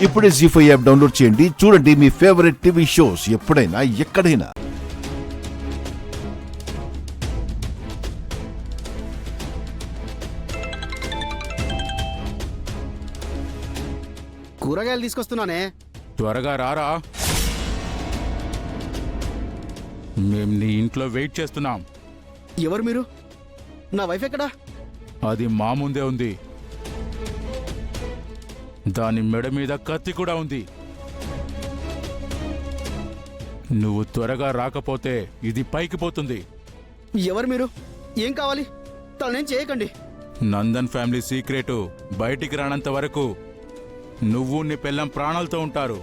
ఇప్పుడే జీ5 app download చేయండి. చూడండి మీ ఫేవరెట్ టీవీ షోస్ ఎప్పుడైనా ఎక్కడైనా. కూరగాయలు తీసుకొస్తున్నానే. త్వరగా రారా, మేం నీ ఇంట్లో వెయిట్ చేస్తున్నాం. ఎవరు మీరు? నా వైఫ్ ఎక్కడా? అది మా ముందే ఉంది. దాని మెడ మీద కత్తి కూడా ఉంది. నువ్వు త్వరగా రాకపోతే ఇది పైకి పోతుంది. ఎవరు మీరు? ఏం కావాలి? తనేం చేయకండి. నందన్ ఫ్యామిలీ సీక్రెటు బయటికి రానంత వరకు నువ్వు నీ పెళ్ళం ప్రాణాలతో ఉంటారు.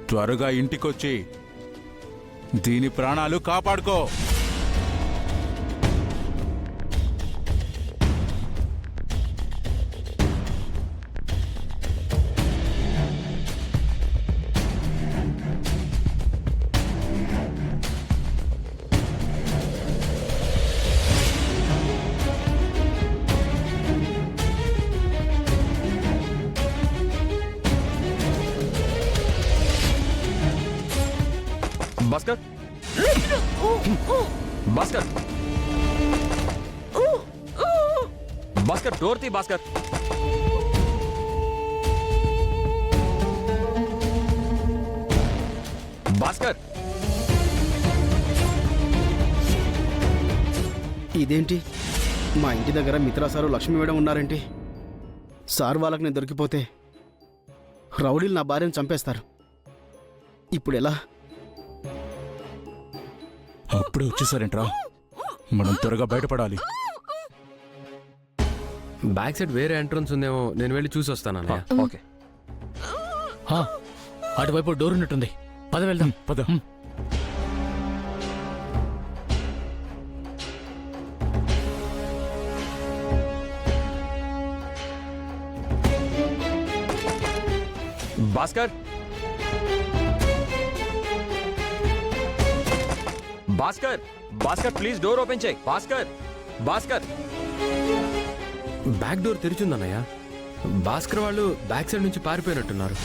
త్వరగా ఇంటికొచ్చి దీని ప్రాణాలు కాపాడుకో. భాస్కర్, భాస్కర్, భాస్కర్, డోర్ తీ. భాస్కర్, భాస్కర్, ఇదేంటి? మా ఇంటి దగ్గర మిత్రా సారు లక్ష్మి మేడం ఉన్నారేంటి? సార్ వాళ్ళకి నేను దొరికిపోతే రౌడీలు నా భార్యను చంపేస్తారు. ఇప్పుడు ఎలా? అప్పుడే వచ్చేసారేంట్రా? మనం త్వరగా బయటపడాలి. బ్యాక్ సైడ్ వేరే ఎంట్రన్స్ ఉందేమో, నేను వెళ్ళి చూసి వస్తాను. ఓకే. అటువైపు డోర్ ఉన్నట్టుంది. పద వెళ్దాం. పద. Bhaskar, Bhaskar, Bhaskar, please door open చేయి. భాస్కర్, భాస్కర్. బ్యాక్ డోర్ తెరిచిందన్నయ్య. భాస్కర్ వాళ్ళు బ్యాక్ సైడ్ నుంచి పారిపోయినట్టున్నారు.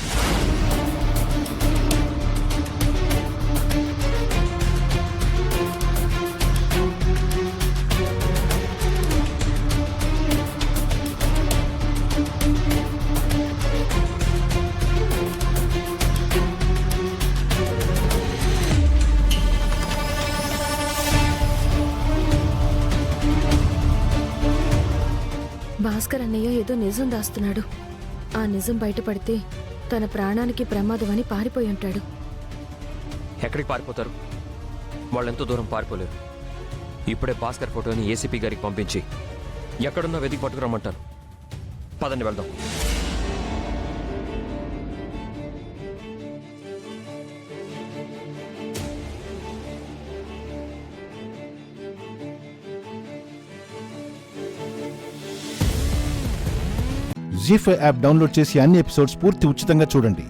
భాస్కర్ అన్నయ్య ఏదో నిజం దాస్తున్నాడు. ఆ నిజం బయటపడితే తన ప్రాణానికి ప్రమాదమని పారిపోయి ఉంటాడు. ఎక్కడికి పారిపోతారు? వాళ్ళెంతో దూరం పారిపోలేరు. ఇప్పుడే భాస్కర్ ఫోటోని ఏసీపీ గారికి పంపించి ఎక్కడున్నా వెతికి పట్టుకురమ్మంటారు. పదండి వెళ్దాం. జీ5 యాప్ డౌన్లోడ్ చేసి అన్ని ఎపిసోడ్స్ పూర్తి ఉచితంగా చూడండి.